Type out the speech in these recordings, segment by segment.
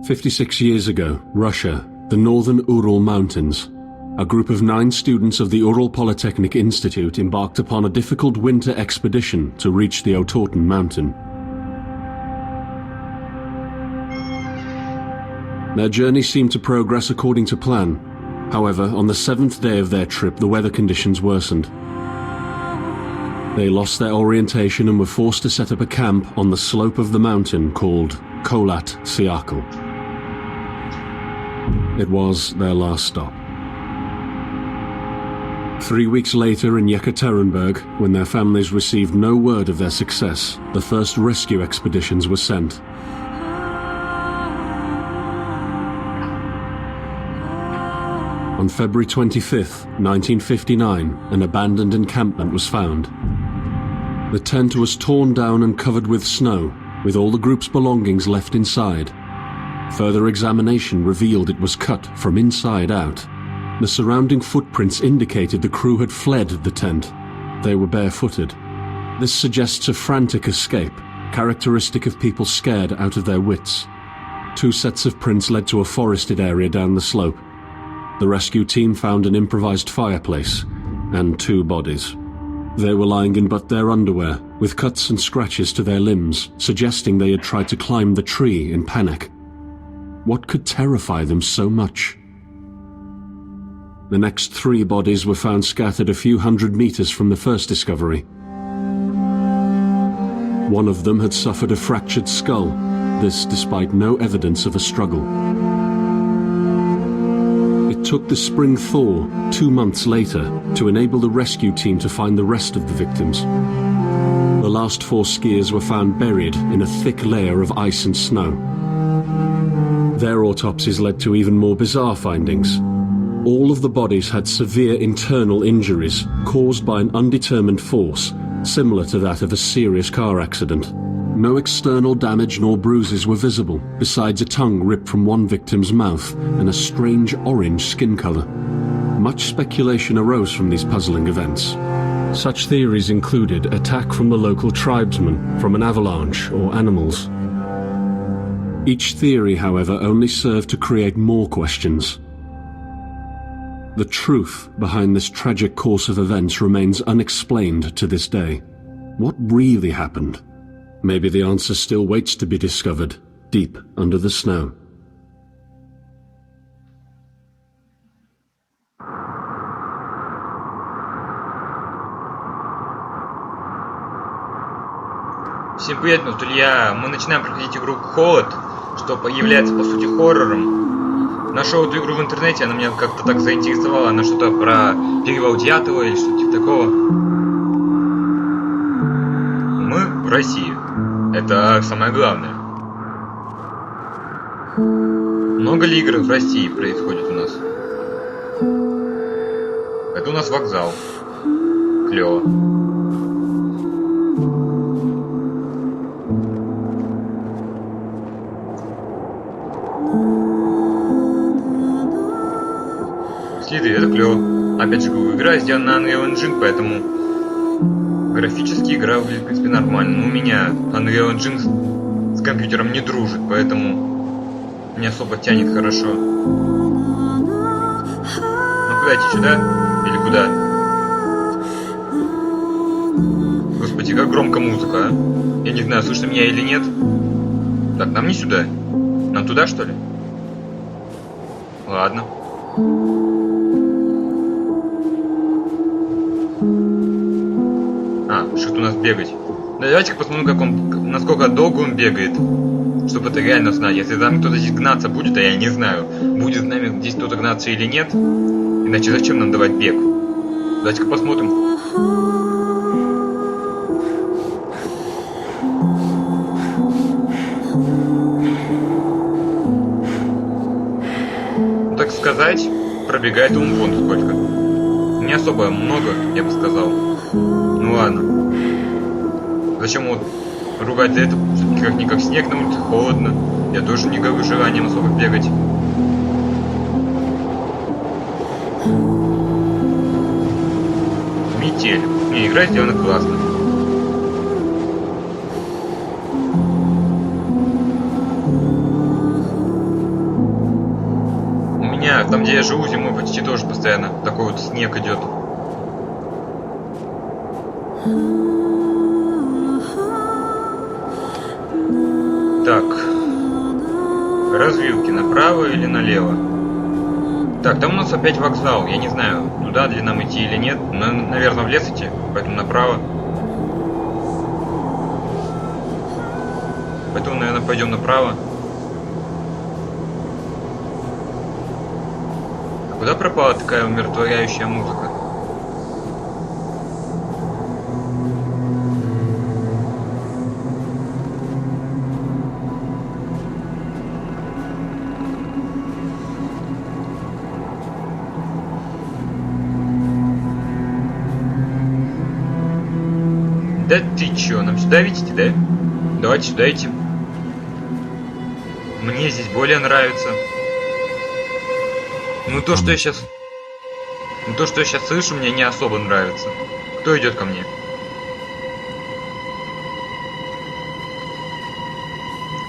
56 years ago, Russia, the northern Ural Mountains. A group of 9 students of the Ural Polytechnic Institute embarked upon a difficult winter expedition to reach the Otorten mountain. Their journey seemed to progress according to plan. However, on the 7th day of their trip, the weather conditions worsened. They lost their orientation and were forced to set up a camp on the slope of the mountain called Kholat Siakal. It was their last stop. 3 weeks later in Yekaterinburg, when their families received no word of their success, the first rescue expeditions were sent. On February 25th, 1959, an abandoned encampment was found. The tent was torn down and covered with snow, with all the group's belongings left inside. Further examination revealed it was cut from inside out. The surrounding footprints indicated the crew had fled the tent. They were barefooted. This suggests a frantic escape, characteristic of people scared out of their wits. 2 sets of prints led to a forested area down the slope. The rescue team found an improvised fireplace and 2 bodies. They were lying in but their underwear, with cuts and scratches to their limbs, suggesting they had tried to climb the tree in panic. What could terrify them so much? The next 3 bodies were found scattered a few hundred meters from the first discovery. One of them had suffered a fractured skull, this despite no evidence of a struggle. It took the spring thaw 2 months later to enable the rescue team to find the rest of the victims. The last 4 skiers were found buried in a thick layer of ice and snow. Their autopsies led to even more bizarre findings. All of the bodies had severe internal injuries caused by an undetermined force, similar to that of a serious car accident. No external damage nor bruises were visible, besides a tongue ripped from one victim's mouth and a strange orange skin color. Much speculation arose from these puzzling events. Such theories included attack from the local tribesmen, from an avalanche, or animals. Each theory, however, only served to create more questions. The truth behind this tragic course of events remains unexplained to this day. What really happened? Maybe the answer still waits to be discovered, deep under the snow. Всем привет, тут Илья. Мы начинаем проходить игру Kholat, что является по сути хоррором. Нашел эту игру в интернете, она меня как-то так заинтересовала, она что-то про перевал Дьятова или что-то типа такого. Мы в России. Это самое главное. Много ли игр в России происходит у нас? Это у нас вокзал. Клево. Следы, это клево. Опять же, игра сделана на Unreal Engine, поэтому графически игра выглядит, в принципе, нормально. Но у меня Unreal Engine с компьютером не дружит, поэтому не особо тянет хорошо. Ну куда идти, сюда? Или куда? Господи, как громко музыка, а? Я не знаю, слышно меня или нет. Так, нам не сюда. Нам туда, что ли? Ладно. Что у нас бегать? Да, давайте-ка посмотрим, насколько долго он бегает. Чтобы это реально знать. Если за нами кто-то здесь гнаться будет, а я не знаю, будет с нами здесь кто-то гнаться или нет. Иначе зачем нам давать бег? Давайте-ка посмотрим. Так сказать, пробегает он вон сколько. Не особо много, я бы сказал. Ну ладно. Зачем вот ругать за это? Все-таки как-никак снег на улице, холодно. Я тоже не горю желанием особо бегать. Метель. Не, игра сделана классно. там, где я живу, зимой почти тоже постоянно такой вот снег идет. Так. Развилки направо или налево? Так, там у нас опять вокзал. Я не знаю, туда ли нам идти или нет. Но, наверное, в лес идти, поэтому направо. Поэтому, наверное, пойдем направо. А куда пропала такая умиротворяющая музыка? Да ты чё, нам сюда ведь идти, да? Давайте сюда идти. Мне здесь более нравится. Ну то, что я сейчас слышу, мне не особо нравится. Кто идет ко мне?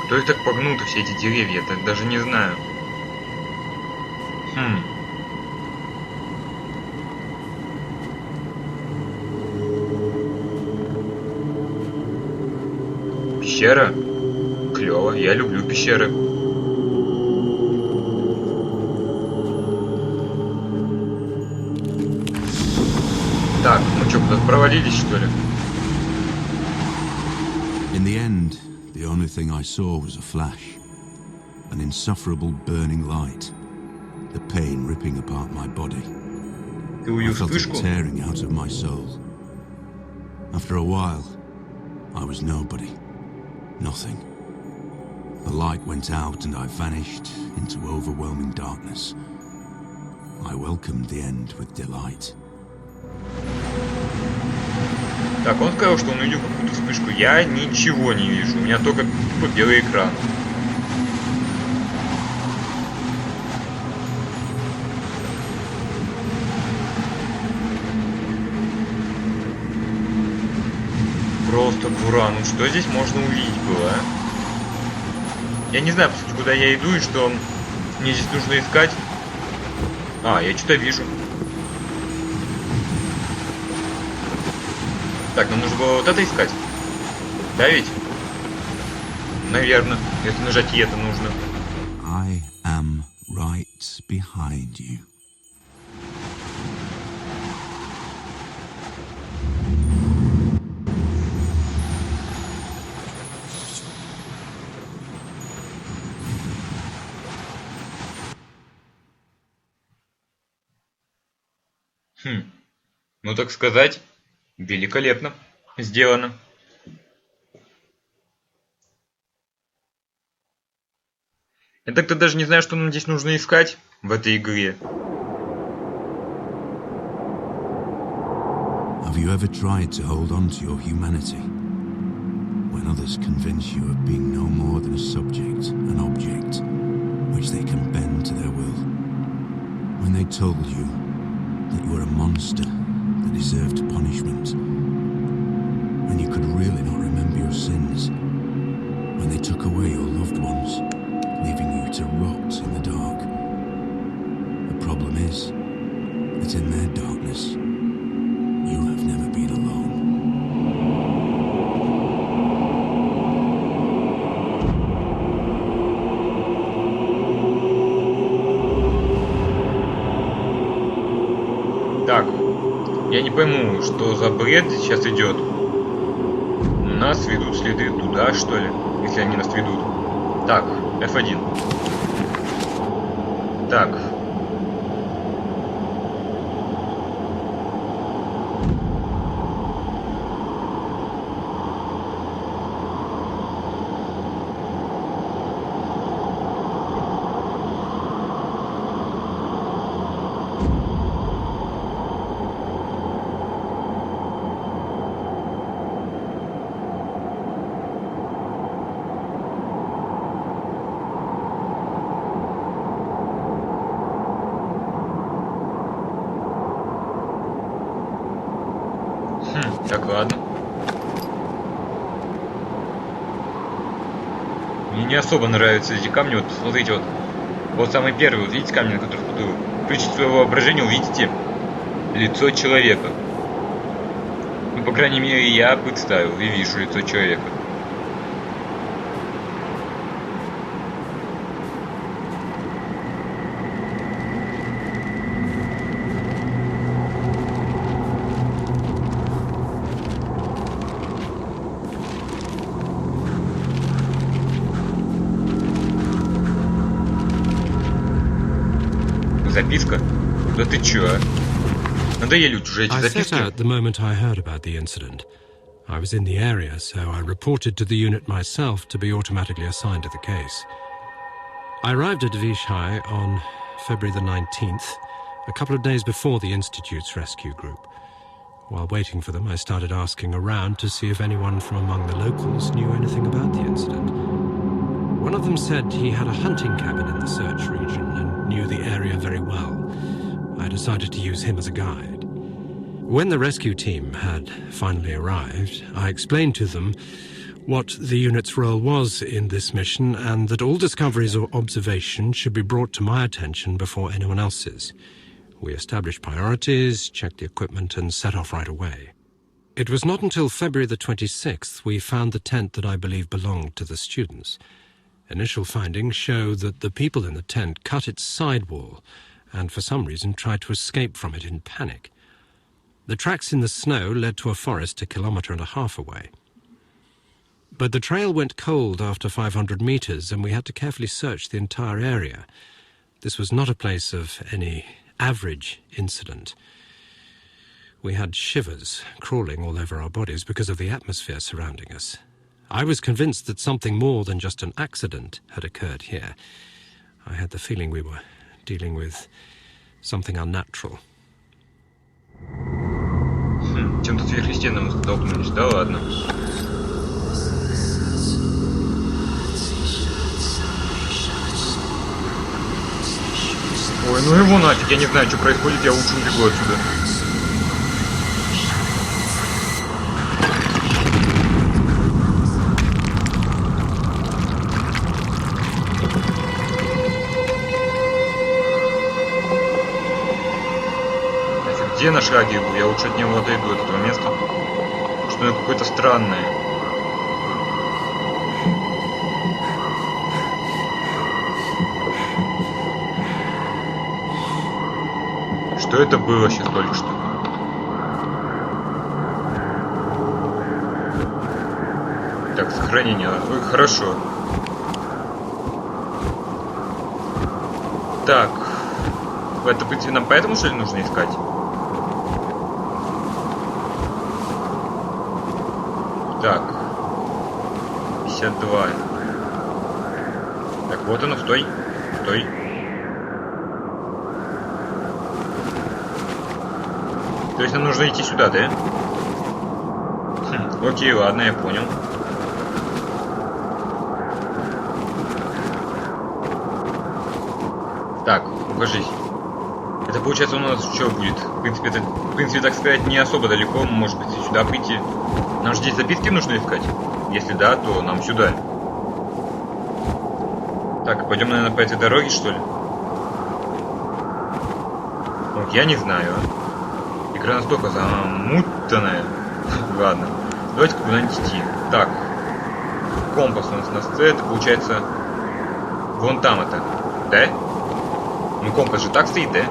Кто их так погнут, все эти деревья? Я так даже не знаю. Пещера? Клево, я люблю пещеры. Так, мы что, куда-то провалились, что ли? In the end, the only thing I saw was a flash, an insufferable burning light, the pain ripping apart my body. Ты увидел I felt it вспышку? tearing out of my soul. After a while, I was nobody, nothing. The light went out and I vanished into overwhelming darkness. I welcomed the end with delight. Так, он сказал, что он увидел какую-то вспышку. Я ничего не вижу. У меня только тупо белый экран. Просто бура. Ну что здесь можно увидеть было, а? Я не знаю, по сути, куда я иду и что мне здесь нужно искать. А, я что-то вижу. Так, нам нужно было вот это искать. Да ведь? Наверное, если нажать «и» это нужно. I am right behind you. Ну так сказать, великолепно сделано. Я так-то даже не знаю, что нам здесь нужно искать в этой игре. Have you ever tried to hold on to your humanity when others convince you of being no more than a subject, an object, which they can bend to their will? When they told you that you were a monster that deserved punishment, when you could really not remember your sins, when they took away your loved ones, leaving you to rot in the dark. The problem is that in their darkness, you have never been alone. Так, я не пойму, что за бред сейчас идет. Нас ведут следы туда, что ли? Если они нас ведут. Так, F1. Так. Так, ладно. Мне не особо нравятся эти камни. Вот, смотрите, вот. Вот самый первый, вот видите камни, на которых буду включить свое воображение, увидите лицо человека. Ну, по крайней мере, я представил и вижу лицо человека. Записка? Да ты чё, а? Надоели уже эти записки. I set out the moment I heard about the incident. I was in the area, so I reported to the unit myself to be automatically assigned to the case. I arrived at Vishai on February the 19th, a couple of days before the Institute's rescue group. While waiting for them, I started asking around to see if anyone from among the locals knew anything about the incident. One of them said he had a hunting cabin in the search region and knew the area very well. I decided to use him as a guide. When the rescue team had finally arrived, I explained to them what the unit's role was in this mission and that all discoveries or observations should be brought to my attention before anyone else's. We established priorities, checked the equipment, and set off right away. It was not until February the 26th we found the tent that I believe belonged to the students. Initial findings show that the people in the tent cut its sidewall and for some reason tried to escape from it in panic. The tracks in the snow led to a forest 1.5 kilometers away. But the trail went cold after 500 meters and we had to carefully search the entire area. This was not a place of any average incident. We had shivers crawling all over our bodies because of the atmosphere surrounding us. I was convinced that something more than just an accident had occurred here. I had the feeling we were dealing with something unnatural. Чем-то сверхъестественным мы столкнулись, да ладно. Ой, ну его нафиг, я не знаю, что происходит, я лучше убегу отсюда. Где наш радио? Я лучше от него отойду, от этого места. Что оно какое-то странное. Что это было сейчас только что? Так, сохранение. Ой, хорошо. Так. Это, в принципе, нам поэтому, что ли, нужно искать? Так. 52. Так, вот оно, стой. Стой. То есть нам нужно идти сюда, да? Окей, ладно, я понял. Так, укажись. Это получается у нас что будет? В принципе, так сказать, не особо далеко. Может быть, сюда прийти. Нам же здесь записки нужно искать. Если да, то нам сюда. Так, пойдем, наверное, по этой дороге, что ли? Вот, я не знаю. Игра настолько замутанная. Ладно. Давайте куда-нибудь идти. Так. Компас у нас на С. Это получается... Вон там это. Да? Ну, компас же так стоит, да?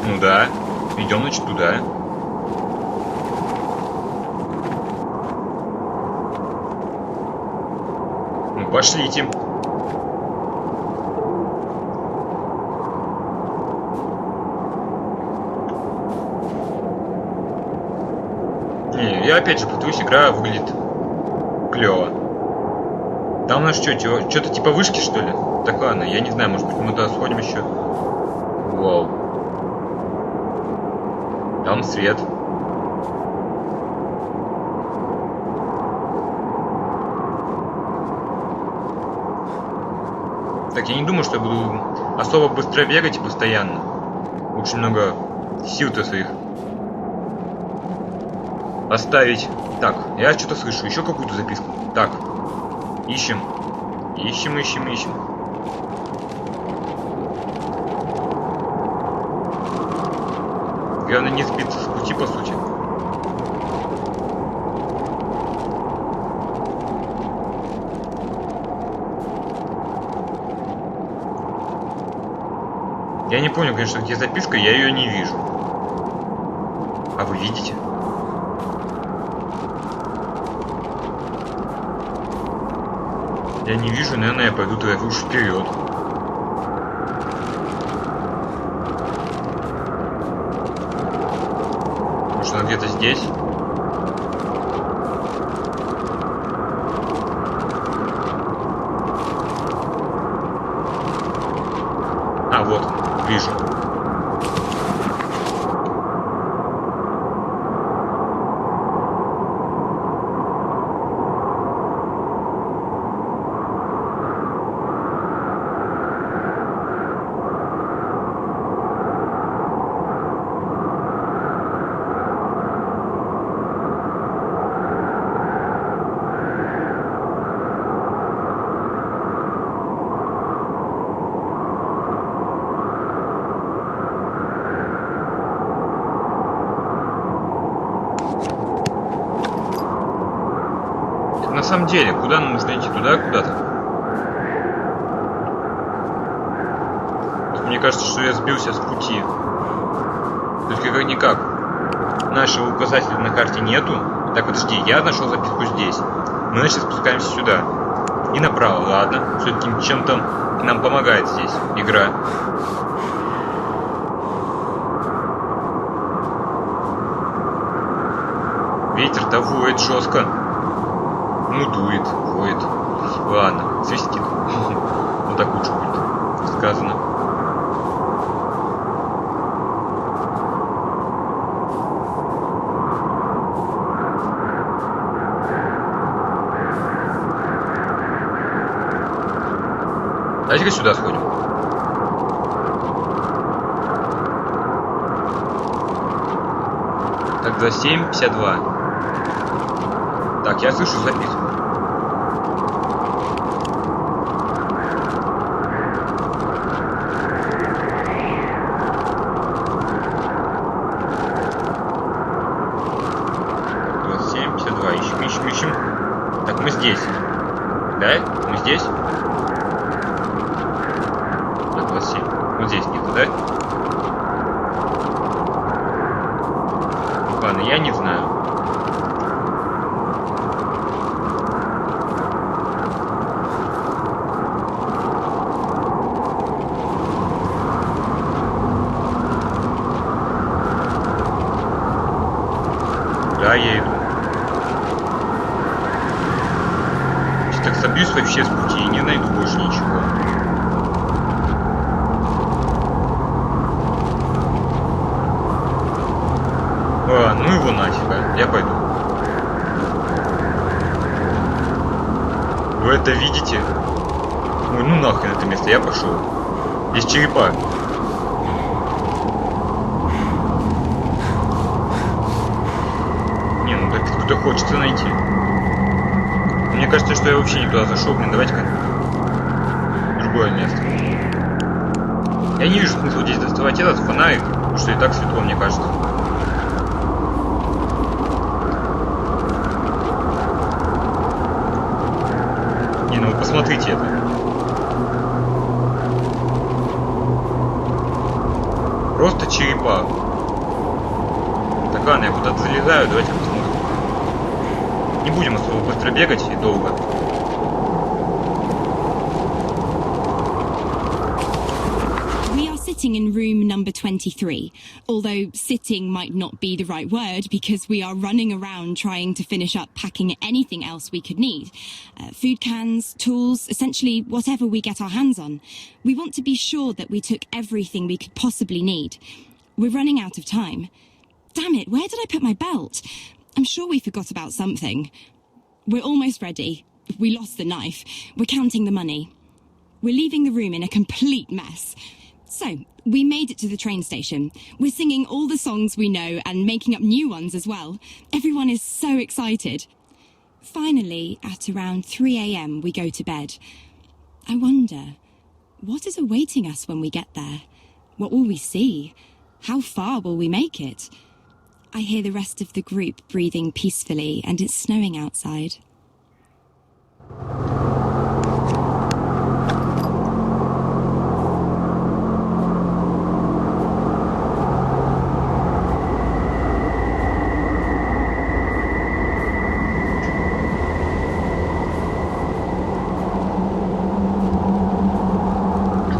Ну да. Идем, значит, туда. Ну, пошлите. Не, я опять же пытаюсь, игра выглядит клево. Там у нас что-то типа вышки, что ли? Так ладно, я не знаю, может быть мы туда сходим еще. Вау. Там свет. Так, я не думаю, что я буду особо быстро бегать постоянно. Очень много сил-то своих Оставить. Так, я что-то слышу. Еще какую-то записку. Так. Ищем. Ищем. Главное не сбиться с пути, по сути. Я не понял, конечно, где записка, я ее не вижу. А вы видите? Я не вижу, наверное, я пойду туда уж вперед. Может, она где-то здесь? А, вот, вижу. На самом деле, куда нам нужно идти? Туда, куда-то? Мне кажется, что я сбился с пути. Только как-никак. Нашего указателя на карте нету. Так, подожди, я нашел записку здесь. Мы, значит, спускаемся сюда. И направо, ладно. Все-таки чем-то нам помогает здесь игра. Ветер-то воет жестко. Ну, дует, воет. Ладно, свистит. Вот так лучше будет сказано. Давайте-ка сюда сходим. Так, 27:52. Так, я слышу записку. Ищем. Так, мы здесь. Да? Мы здесь? Так, 27. Вот здесь где-то, да? Ладно, я не знаю. Да, я иду. Так собьюсь вообще с пути и не найду больше ничего. Ну его нафиг, а? Я пойду. Вы это видите? Ой, ну нахрен это место, я пошел. Здесь черепа. Не, ну так кто-то хочется найти. Мне кажется, что я вообще не туда зашел. Блин, давайте-ка в другое место. Я не вижу смысла здесь доставать этот фонарик, потому что и так светло, мне кажется. Не, ну вы посмотрите это. Просто черепа. Так, ладно, я куда-то залезаю, давайте посмотрим. Не будем особо быстро бегать и долго. We are sitting in room number 23, although sitting might not be the right word because we are running around trying to finish up packing anything else we could need. Food cans, tools, essentially whatever we get our hands on. We want to be sure that we took everything we could possibly need. We're running out of time. Damn it, where did I put my belt? I'm sure we forgot about something. We're almost ready. We lost the knife. We're counting the money. We're leaving the room in a complete mess. So, we made it to the train station. We're singing all the songs we know and making up new ones as well. Everyone is so excited. Finally, at around 3 a.m, we go to bed. I wonder, what is awaiting us when we get there? What will we see? How far will we make it? I hear the rest of the group breathing peacefully, and it's snowing outside.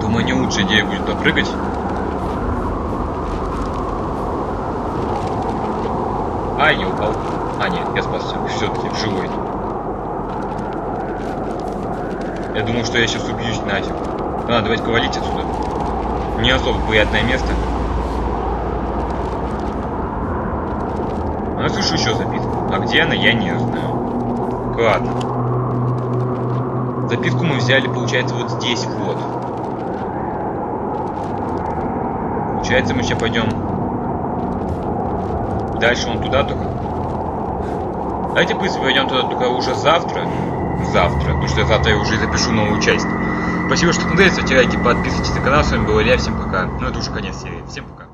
Думаю, не лучшая идея будет попрыгать. А, я упал. А, нет, я спасся. Все-таки живой. Я думал, что я сейчас убьюсь нафиг. Ладно, давайте-ка валить отсюда. Не особо приятное место. А я слышу еще записку. А где она, я не знаю. Ладно. Записку мы взяли, получается, вот здесь вот. Получается, мы сейчас пойдем дальше вон туда только. Давайте, в принципе, пойдем туда только уже завтра. Потому что завтра я уже запишу новую часть. Спасибо, что смотрели, ставьте лайки, подписывайтесь на канал. С вами был Илья, всем пока. Ну, это уже конец серии. Всем пока.